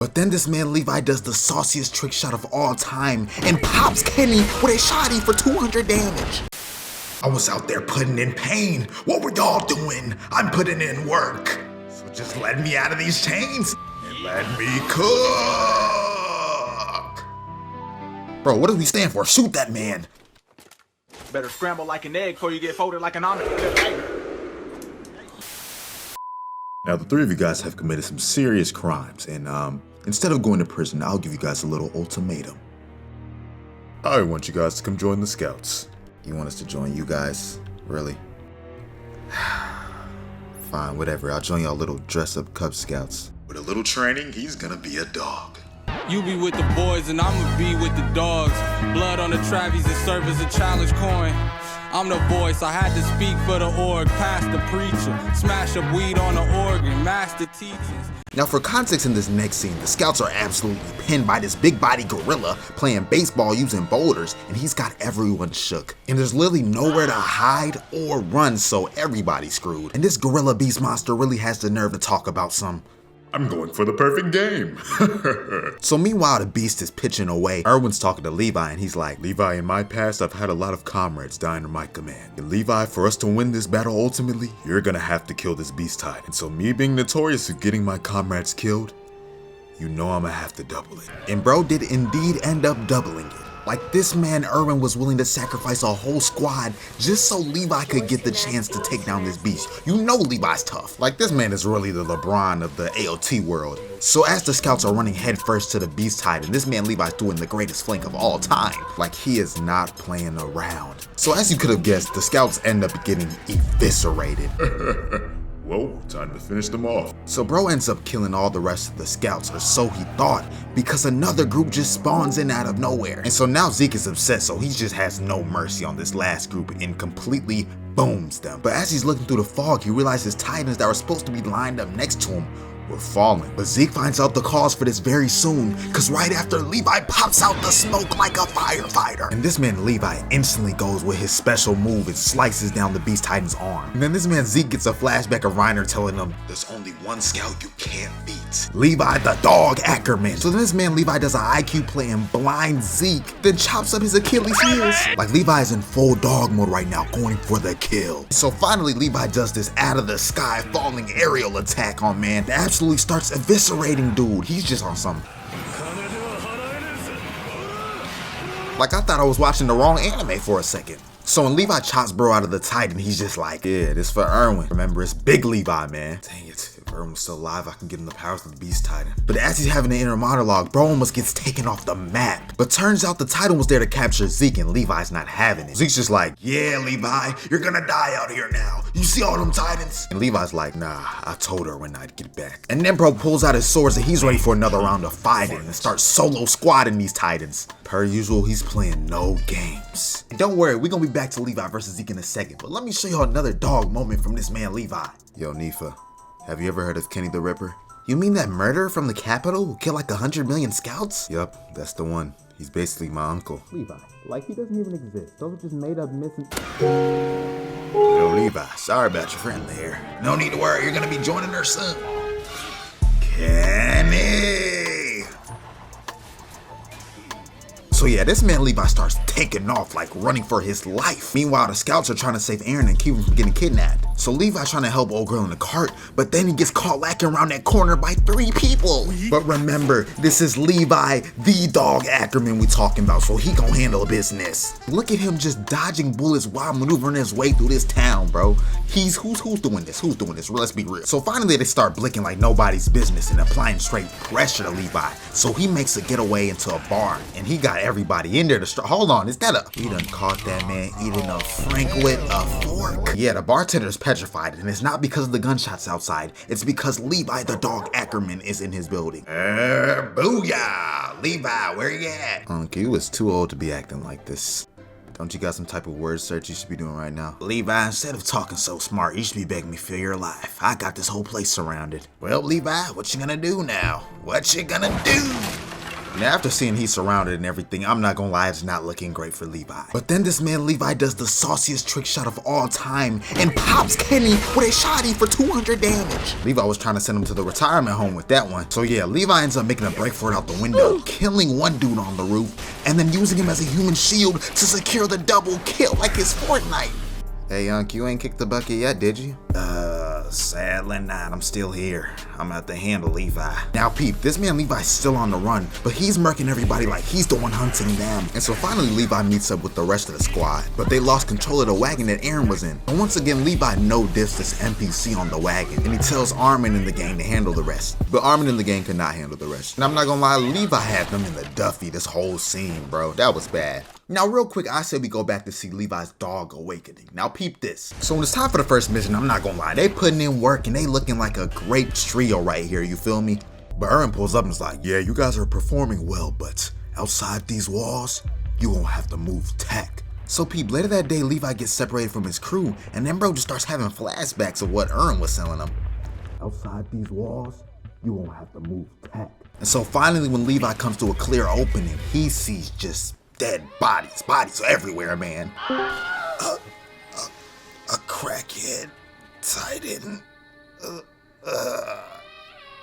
But then this man Levi does the sauciest trick shot of all time and pops Kenny with a shotty for 200 damage. I was out there putting in pain. What were y'all doing? I'm putting in work. So just let me out of these chains and let me cook. Bro, what do we stand for? Shoot that man. Better scramble like an egg before you get folded like an omelet. Now, the three of you guys have committed some serious crimes, and instead of going to prison, I'll give you guys a little ultimatum. I want you guys to come join the Scouts. You want us to join you guys? Really? Fine, whatever. I'll join y'all little dress-up Cub Scouts. With a little training, he's gonna be a dog. You be with the boys and I'ma be with the dogs. Blood on the Travies and serve as a challenge coin. I'm the voice, I had to speak for the org. Past the preacher, smash up weed on the organ, master teachings. Now for context in this next scene, the Scouts are absolutely pinned by this big body gorilla playing baseball using boulders, and he's got everyone shook. And there's literally nowhere to hide or run, so everybody's screwed. And this gorilla beast monster really has the nerve to talk about some I'm going for the perfect game. So meanwhile, the beast is pitching away. Erwin's talking to Levi and he's like, Levi, in my past, I've had a lot of comrades die under my command. And Levi, for us to win this battle ultimately, you're gonna have to kill this beast tide. And so me being notorious for getting my comrades killed, you know I'm gonna have to double it. And bro did indeed end up doubling it. Like this man Eren was willing to sacrifice a whole squad just so Levi could get the chance to take down this beast. You know Levi's tough. Like this man is really the LeBron of the AOT world. So as the Scouts are running headfirst to the beast tide, and this man Levi's doing the greatest flank of all time. Like he is not playing around. So as you could have guessed, the Scouts end up getting eviscerated. Whoa, time to finish them off. So bro ends up killing all the rest of the Scouts, or so he thought, because another group just spawns in out of nowhere. And so now Zeke is upset, so he just has no mercy on this last group and completely booms them. But as he's looking through the fog, he realizes Titans that were supposed to be lined up next to him were falling. But Zeke finds out the cause for this very soon, cause right after Levi pops out the smoke like a firefighter. And this man Levi instantly goes with his special move and slices down the Beast Titan's arm. And then this man Zeke gets a flashback of Reiner telling him, there's only one scout you can't beat. Levi the Dawg Ackerman. So then this man Levi does an IQ play and blinds Zeke, then chops up his Achilles heels. Like Levi is in full dog mode right now, going for the kill. So finally Levi does this out of the sky falling aerial attack on man that absolutely starts eviscerating dude. He's just on some. Like I thought I was watching the wrong anime for a second. So when Levi chops bro out of the Titan, he's just like, yeah, this for Erwin. Remember, it's Big Levi, man. Dang it. If Erwin was still alive, I can give him the powers of the Beast Titan. But as he's having an inner monologue, bro almost gets taken off the map. But turns out the Titan was there to capture Zeke, and Levi's not having it. Zeke's just like, yeah, Levi, you're gonna die out here now. You see all them Titans? And Levi's like, nah, I told her when I'd get back. And then bro pulls out his swords and he's ready for another round of fighting and starts solo squatting these Titans. Per usual, he's playing no games. And don't worry, we're gonna be back to Levi versus Zeke in a second, but let me show you another dog moment from this man Levi. Yo, Nifa, have you ever heard of Kenny the Ripper? You mean that murderer from the Capitol who killed like 100 million scouts? Yup, that's the one. He's basically my uncle. Levi, like he doesn't even exist. Those are just made up missing. Yo, Levi, sorry about your friend there. No need to worry, you're gonna be joining her soon. Kenny! So yeah, this man Levi starts taking off, like running for his life. Meanwhile, the Scouts are trying to save Eren and keep him from getting kidnapped. So Levi's trying to help old girl in the cart, but then he gets caught lacking around that corner by 3 people. But remember, this is Levi, the Dawg Ackerman we talking about, so he gon' handle business. Look at him just dodging bullets while maneuvering his way through this town, bro. Who's doing this? Who's doing this? Let's be real. So finally they start blinking like nobody's business and applying straight pressure to Levi. So he makes a getaway into a bar, and he got everybody in there to start. Hold on, is that a? He done caught that man eating a Frank with a fork. Yeah, the bartender's petrified, and it's not because of the gunshots outside. It's because Levi the Dawg Ackerman is in his building. Booyah! Levi, where you at? Uncle, you was too old to be acting like this. Don't you got some type of word search you should be doing right now? Levi, instead of talking so smart, you should be begging me for your life. I got this whole place surrounded. Well, Levi, what you gonna do now? What you gonna do? Now after seeing he's surrounded and everything, I'm not gonna lie, it's not looking great for Levi. But then this man Levi does the sauciest trick shot of all time and pops Kenny with a shotty for 200 damage. Levi was trying to send him to the retirement home with that one. So yeah, Levi ends up making a break for it out the window, killing one dude on the roof, and then using him as a human shield to secure the double kill like it's Fortnite. Hey, Unc, you ain't kicked the bucket yet, did you? Sadly not. I'm still here. I'm out to handle Levi. Now, Peep, this man Levi's still on the run, but he's murking everybody like he's the one hunting them. And so finally, Levi meets up with the rest of the squad, but they lost control of the wagon that Eren was in. And once again, Levi no-diffs this NPC on the wagon, and he tells Armin in the gang to handle the rest. But Armin in the gang could not handle the rest. And I'm not gonna lie, Levi had them in the Duffy this whole scene, bro. That was bad. Now, real quick, I said we go back to see Levi's Dawg awakening. Now, peep this. So when it's time for the first mission, I'm not gonna lie, they putting in work and they looking like a great trio right here, you feel me? But Eren pulls up and is like, yeah, you guys are performing well, but outside these walls, you gonna have to move tech. So peep, later that day, Levi gets separated from his crew, and then bro just starts having flashbacks of what Eren was telling him. Outside these walls, you won't have to move tech. And so finally, when Levi comes to a clear opening, he sees just dead bodies everywhere, man. A crackhead Titan.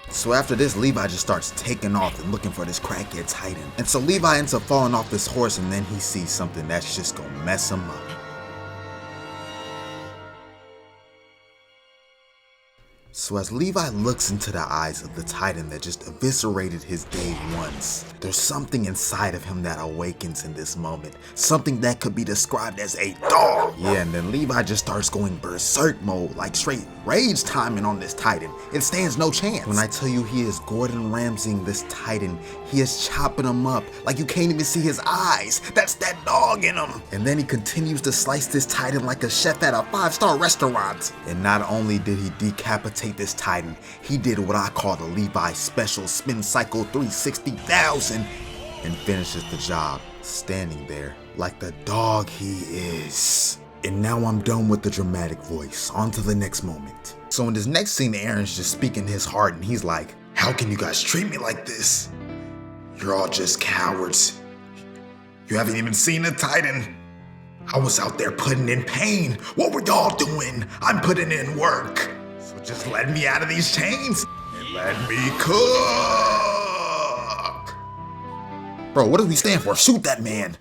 So after this, Levi just starts taking off and looking for this crackhead Titan. And so Levi ends up falling off this horse, and then he sees something that's just gonna mess him up. So as Levi looks into the eyes of the Titan that just eviscerated his day once, there's something inside of him that awakens in this moment. Something that could be described as a dog. Yeah, and then Levi just starts going berserk mode, like straight rage timing on this Titan. It stands no chance. When I tell you he is Gordon Ramsaying this Titan, he is chopping him up like you can't even see his eyes. That's that dog in him. And then he continues to slice this Titan like a chef at a 5-star restaurant. And not only did he decapitate this Titan, he did what I call the Levi special spin cycle 360,000 and finishes the job standing there like the dog he is. And now I'm done with the dramatic voice. On to the next moment. So in this next scene, Eren's just speaking his heart and he's like, how can you guys treat me like this? You're all just cowards. You haven't even seen a Titan. I was out there putting in pain. What were y'all doing? I'm putting in work. So just let me out of these chains and let me cook. Bro, what do we stand for? Shoot that man.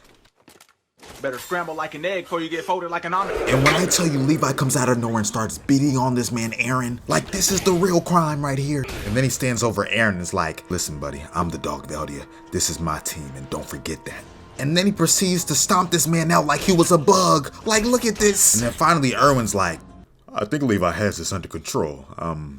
Better scramble like an egg before you get folded like an omelet. And when I tell you Levi comes out of nowhere and starts beating on this man Eren, like this is the real crime right here. And then he stands over Eren and is like, listen buddy, I'm the Dawg Veldia. This is my team and don't forget that. And then he proceeds to stomp this man out like he was a bug. Like, look at this. And then finally Erwin's like, I think Levi has this under control.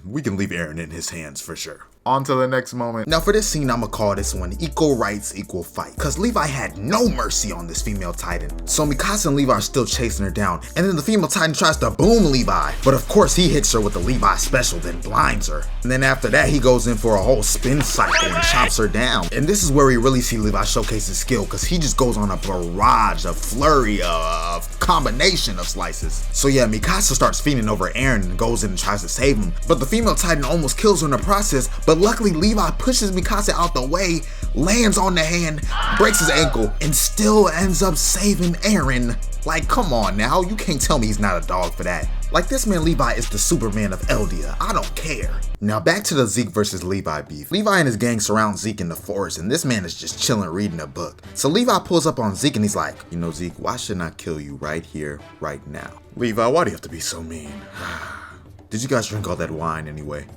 We can leave Eren in his hands for sure. On to the next moment. Now for this scene, I'ma call this one equal rights, equal fight. Cause Levi had no mercy on this female Titan. So Mikasa and Levi are still chasing her down. And then the female Titan tries to boom Levi. But of course he hits her with the Levi special, then blinds her. And then after that, he goes in for a whole spin cycle and chops her down. And this is where we really see Levi showcase his skill, cause he just goes on a barrage, a flurry, of combination of slices. So yeah, Mikasa starts feeding over Eren and goes in and tries to save him. But the female Titan almost kills her in the process, but luckily Levi pushes Mikasa out the way, lands on the hand, breaks his ankle, and still ends up saving Eren. Like, come on now, you can't tell me he's not a dog for that. Like, this man Levi is the Superman of Eldia, I don't care. Now back to the Zeke versus Levi beef. Levi and his gang surround Zeke in the forest and this man is just chilling reading a book. So Levi pulls up on Zeke and he's like, you know Zeke, why shouldn't I kill you right here, right now? Levi, why do you have to be so mean? Did you guys drink all that wine anyway?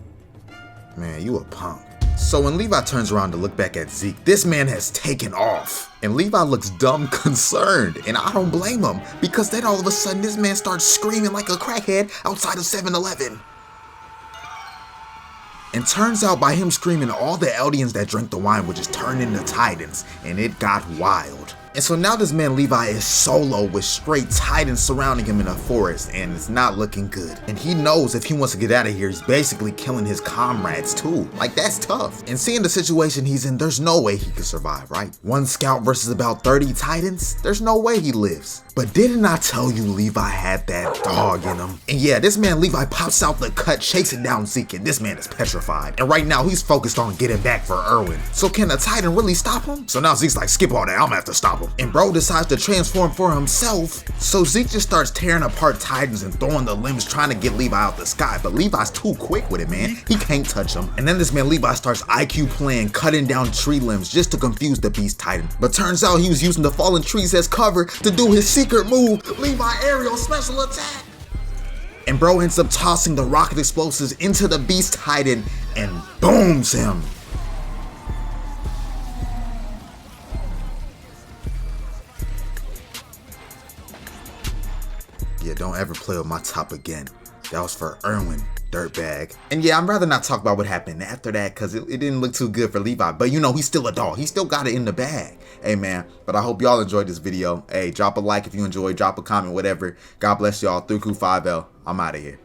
Man, you a punk. So when Levi turns around to look back at Zeke, this man has taken off. And Levi looks dumb concerned, and I don't blame him, because then all of a sudden this man starts screaming like a crackhead outside of 7-Eleven. And turns out by him screaming, all the Eldians that drank the wine would just turn into Titans, and it got wild. And so now this man Levi is solo with straight titans surrounding him in a forest, and it's not looking good. And he knows if he wants to get out of here, he's basically killing his comrades too. Like, that's tough. And seeing the situation he's in, there's no way he could survive, right? One scout versus about 30 titans? There's no way he lives. But didn't I tell you Levi had that dog in him? And yeah, this man Levi pops out the cut, chasing down Zeke, and this man is petrified. And right now he's focused on getting back for Eren. So can a titan really stop him? So now Zeke's like, skip all that, I'm gonna have to stop him. And bro decides to transform for himself. So Zeke just starts tearing apart titans and throwing the limbs, trying to get Levi out the sky. But Levi's too quick with it, man. He can't touch him. And then this man Levi starts IQ playing, cutting down tree limbs just to confuse the beast titan. But turns out he was using the fallen trees as cover to do his secret move, Levi aerial special attack. And bro ends up tossing the rocket explosives into the beast titan and booms him. Yeah, don't ever play with my top again. That was for Eren, dirtbag. And yeah, I'd rather not talk about what happened after that because it didn't look too good for Levi. But you know, he's still a dog. He still got it in the bag. Hey man, but I hope y'all enjoyed this video. Hey, drop a like if you enjoyed, drop a comment, whatever. God bless y'all. Thru Crew 5L. I'm out of here.